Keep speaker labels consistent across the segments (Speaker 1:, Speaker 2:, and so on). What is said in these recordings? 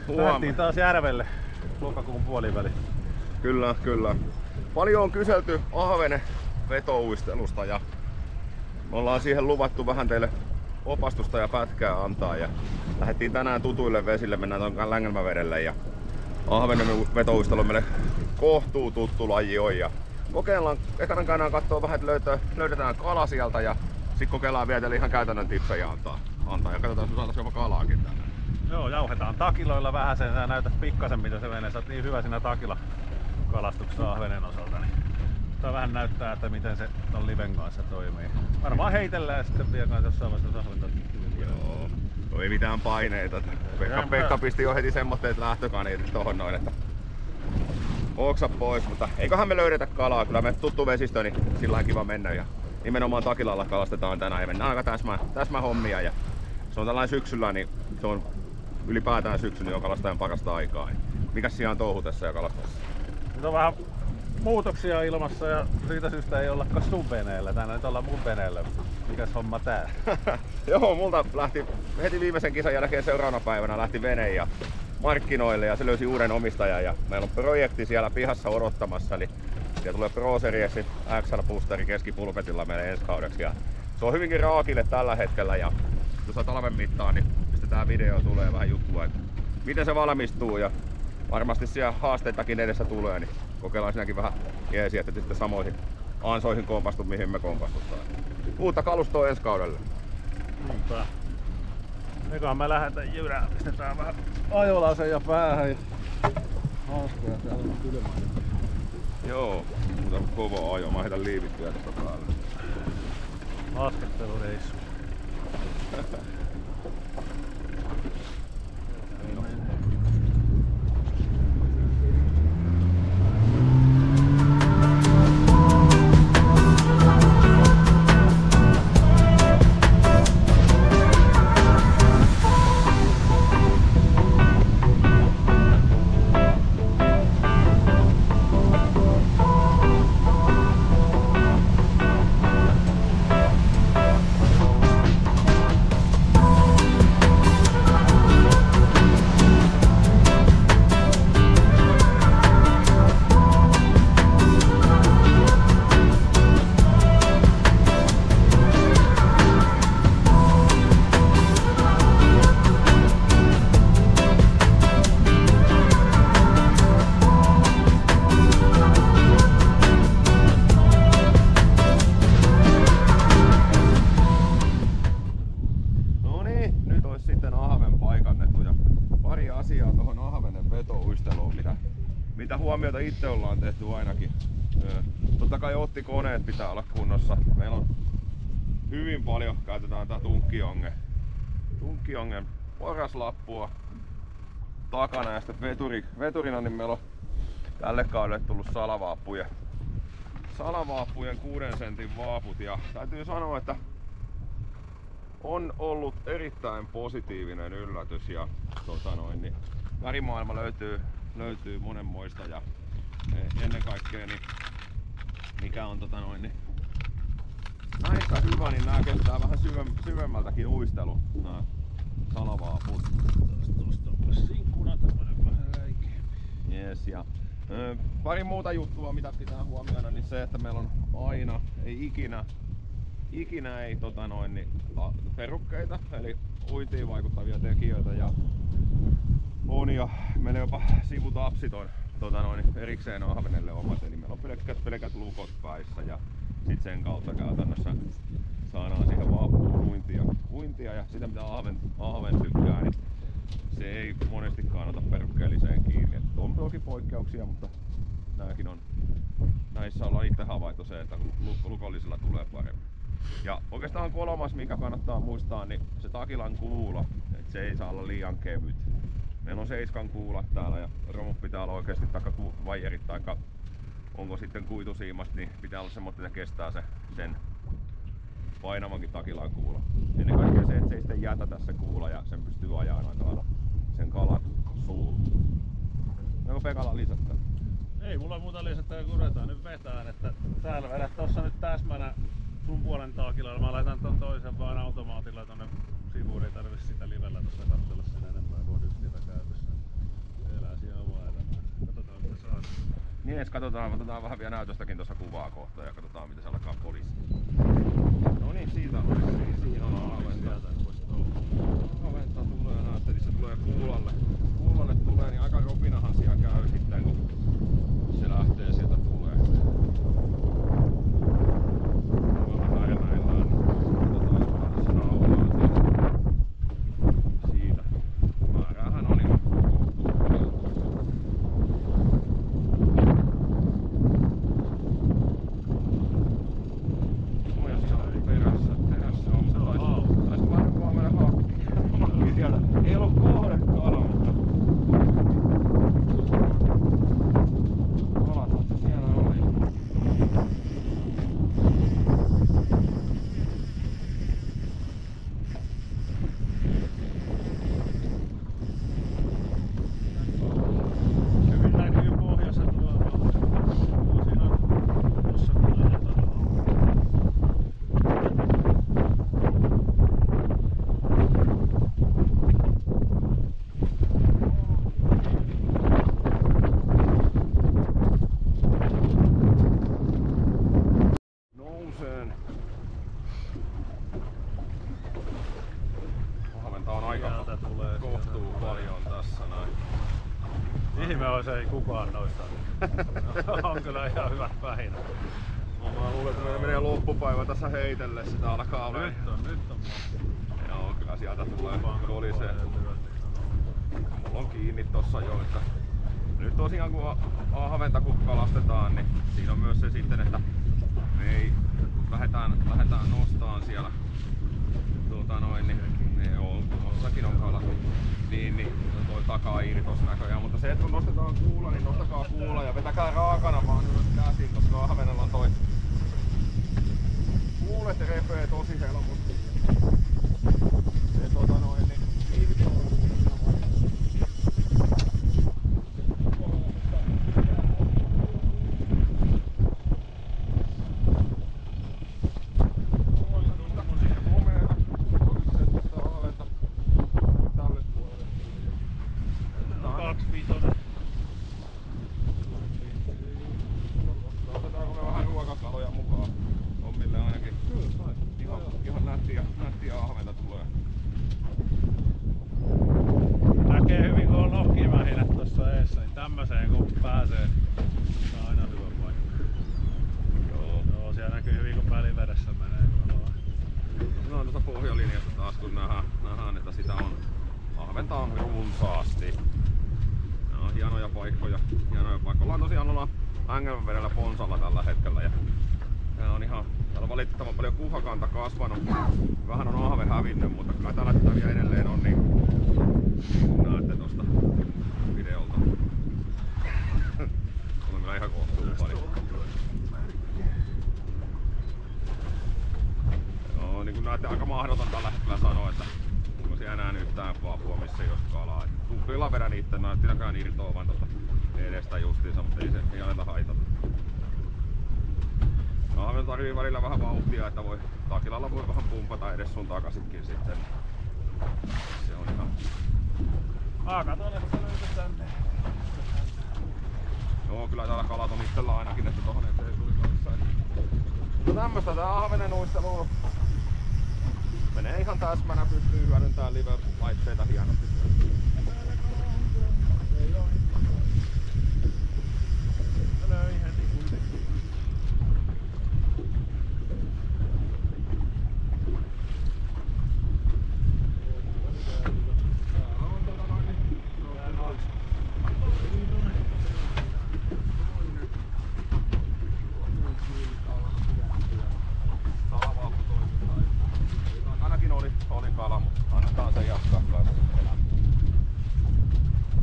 Speaker 1: niin, lähdettiin taas järvelle lokakuun puoliväli.
Speaker 2: Kyllä, kyllä. Paljon on kyselty ahvenen vetouistelusta ja me ollaan siihen luvattu vähän teille opastusta ja pätkää antaa. Ja lähdettiin tänään tutuille vesille, mennään tuon Längelmävedelle ja ahvenen vetouistelu meille kohtuu tuttu laji on. Ja kokeillaan, ekana käydään kattoo vähän, että löydetään kala sieltä ja sitten kokeillaan vielä ihan käytännön tipsejä antaa ja katsotaan, jos saataisiin jopa kalaakin tänne.
Speaker 1: Joo, jauhetaan takiloilla vähän sen, sä näytät pikkasen mitä se menee. Sä oot niin hyvä siinä takila kalastuksessa ahvenen osalta. Niin vähän näyttää, että miten se ton liven kanssa toimii. Varmaan heitellään ja sitten vielä kanssa jossain vaiheessa ahventa.
Speaker 2: Joo, no ei mitään paineita. Pekka pisti jo heti semmoitteet lähtökaneet tohon noin, että oksa pois, mutta eiköhän me löydetä kalaa. Kyllä me tuttu vesistö, niin sillä on kiva mennä ja nimenomaan takilalla kalastetaan tänään ja mennään aika täsmä hommia ja se on tällainen syksyllä, niin se on ylipäätään syksy, niin on kalastajan parasta aikaa. Mikäs siellä on touhu tässä ja kalastassa?
Speaker 1: Nyt on vähän muutoksia ilmassa ja siitä syystä ei ollakaan sun veneellä. Täällä nyt ollaan mun veneellä. Mikäs homma tää?
Speaker 2: Joo, multa lähti heti viimeisen kisan jälkeen seuraavana päivänä lähti vene ja markkinoille ja se löysi uuden omistajan ja meillä on projekti siellä pihassa odottamassa. Eli siellä tulee Pro Seriesin XL Boosteri keskipulpetilla meille ensi kaudeksi ja se on hyvinkin raakille tällä hetkellä ja tuossa talven mittaan niin pistetään video tulee vähän juttua, että miten se valmistuu ja varmasti siellä haasteitakin edessä tulee, niin kokeillaan siinäkin vähän jeesiä, että sitten samoihin ansoihin kompastu, mihin me kompastutaan. Uutta kalustoa ensi kaudelle.
Speaker 1: Niinpä. Eiköhän me lähdetään jyrään, pistetään vähän ajolasen ja päähän ja hauskoja täällä on kylmää.
Speaker 2: Joo, mutta kova ajo. Mä heitän liivit vielä tästä päälle.
Speaker 1: Laskettelureissu.
Speaker 2: Mitä huomiota itse ollaan tehty ainakin. Totta kai ottikoneet pitää olla kunnossa. Meillä on hyvin paljon, käytetään tätä tunkkiongen porraslappua takana ja sitten veturina niin meillä on tälle kaudelle tullut salavaappujen 6 sentin vaaput ja täytyy sanoa, että on ollut erittäin positiivinen yllätys ja niin värimaailma löytyy monenmoista ja ennen kaikkea niin mikä on niin näissä hyvä, niin nää kestää vähän syvemmältäkin uistelu nää salavaaput.
Speaker 1: Tuosta sinkkuna tämmönen vähän räikeä.
Speaker 2: Yes, ja pari muuta juttua mitä pitää huomioida, niin se, että meillä on aina, ei ikinä ei niin, perukkeita, eli uintiin vaikuttavia tekijöitä ja on ja meillä jopa sivutapsit on erikseen ahvenelle omat, eli meillä on pelkät lukot päissä ja sit sen kautta käytännössä saadaan siihen vaappuun uintia ja sitä mitä ahven tykkää, niin se ei monestikaan ota perukkeelliseen kiinni. On toki poikkeuksia, mutta näissä ollaan itse havaittu se, että lukollisilla tulee paremmin. Ja oikeastaan kolmas, mikä kannattaa muistaa, niin se takilan kuula, että se ei saa olla liian kevyt. Meillä on 7 kuulat täällä ja romut pitää olla oikeasti vaijerit tai onko sitten kuitusiimasta, niin pitää olla semmoinen, että kestää sen painavankin takilan kuula. Ennen kaikkea se, että se ei sitten jätä tässä kuula ja sen pystyy ajamaan aika lailla sen kalan suuhun. Onko Pekalla lisättä?
Speaker 1: Ei mulla muuta lisättä, kun ruvetaan nyt vetään, että täällä vedät tossa nyt täsmänä sun puolen taakilalla. Mä laitan ton toisen vaan automaatilla tonne sivuun, ei tarvi sitä livellä tuossa katsella sen enempää, kun on yksi live käytössä.
Speaker 2: Jes, katsotaan, otetaan vähän vielä näytöstäkin tuossa kuvaa kohta ja katsotaan miten se alkaa poliisi. No niin, siitä on. Siinä on ahventa. Ahventa tulee, näette, niin se tulee kuulalle. Kuulalle tulee, niin aika ropinahan siellä käy sitten, kun se lähtee sieltä tulee. Vähän lähemmäillään, niin katsotaan tässä nauhaa siitä. Määräähän on ihan ei ollut kohdekala, mutta kalat siellä oli.
Speaker 1: Hyvin näkyy pohjassa tuolla. Siinä tuossa kyllä
Speaker 2: Nouseen. Ahventa on aika kohtuu paljon tässä näin.
Speaker 1: ihme on se, ei kukaan noista. On kyllä ihan hyvät pähinät.
Speaker 2: Mä luulen, että meillä menee loppupäivä tässä heitelle, sitä alkaa olla.
Speaker 1: Nyt on.
Speaker 2: Joo, kyllä sieltä tulee kolisee. Mulla on kiinni tossa jo, että nyt tosiaan kun ahventa kun kalastetaan, niin siinä on myös se sitten, että me ei lähdetään nostaan siellä tuossakin on kala, niin toi taka-iiri tossa näköjään, mutta se, että kun nostetaan kuula, niin nostakaa kuula ja vetäkää raakana vaan ylös käsiin, koska ahvenella on toi kuulet repee tosi helposti. Niin ihmiset on nättiä ahventa tulee.
Speaker 1: Näkee hyvin kun on lohkimähinät tossa eessä, niin tämmöseen kun pääsee, se on aina hyvä paikka. Joo, siellä näkyy hyvin kun välivedessä menee.
Speaker 2: No tuossa pohjalinjasta taas kun nähdään, että sitä on ahventa on runsaasti. Nämä on hienoja paikkoja. Ollaan tosiaan Ängelmävedellä Ponsalla tällä hetkellä ja on ihan täällä valitettavan paljon kuhakanta kasvanut. Vähän on ahve hävinnyt, mutta kyllä täällä vielä edelleen on, niin näette tosta videolta. On kyllä ihan kohtuun paljon. Joo, niin kuin näette, aika mahdoton tällä hetkellä sanoa, että onko siellä enää yhtään paapua, missä ei ole kalaa. Kyllä vedän itse, näyttinäkään irtoavan tuolta edestä justiinsa, mutta ei aleta haitata. Ahventa tarvii välillä vähän vauhtia, että voi takilalla voi vähän pumpata edes sun takaisinkin sitten. Se on ihan...
Speaker 1: Katon, että löytyy tänne.
Speaker 2: Joo, kyllä täällä kalat on itsellä ainakin, että tohon eteen tuli kanssa. No tämmöstä tää ahvenen uistelu menee ihan täsmänä, pystyy hyödyntämään live-laitteita hienosti.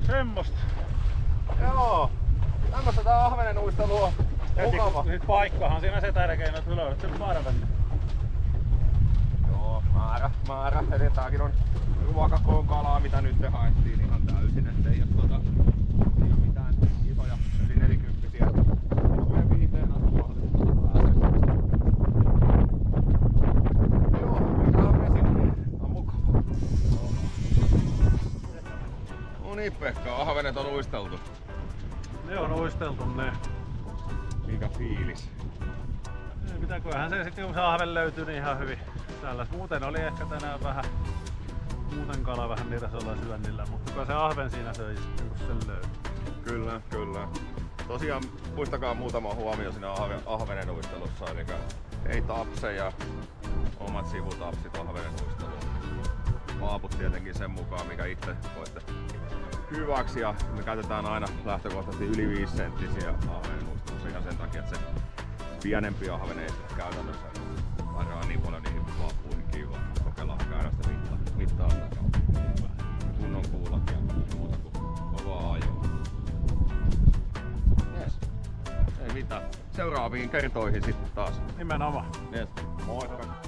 Speaker 1: Semmosta.
Speaker 2: Joo. Tämmöstä tää ahvenen uistelu on mukava.
Speaker 1: Nyt paikkahan siinä se tärkein, että löydät sen määrän.
Speaker 2: Joo, määrä. Eli tääkin on ruokakoon kalaa, mitä nyt haettiin ihan täysin, ettei oo ei oo mitään isoja yli 40-siä. Tulee 5 asti mahdollista pääsee. Joo, tää vesi on mukava. No niin Pekka, ahvenet on uisteltu.
Speaker 1: Ne on uisteltu ne.
Speaker 2: Mikä fiilis?
Speaker 1: Ei mitään, kyllähän se sitten kun se ahven löytyy niin ihan hyvin. Täällä muuten oli ehkä tänään vähän muuten kala vähän nirsolla syönnillä, mutta kun se ahven siinä söi sitten kun sen löytyi.
Speaker 2: Kyllä, kyllä. Tosiaan muistakaa muutama huomio siinä ahvenen uistelussa, eli ei tapseja, omat sivutapsit ahvenen uisteluun. Vaaput tietenkin sen mukaan, mikä itse voitte hyväksi, ja me käytetään aina lähtökohtaisesti yli 5 senttisiä ahvenen uistelussa ihan sen takia, että se pienempi ahven ei käytännössä varaa niin paljon niihin vaappuihin kiinni, vaan kokeillaan käydä sitä mittaa kunnon kuulat ja muuta kuin kovaa ajoa. Yes. Ei mitään. Seuraaviin kertoihin sitten taas.
Speaker 1: Nimenomaan.
Speaker 2: Yes. Moikka!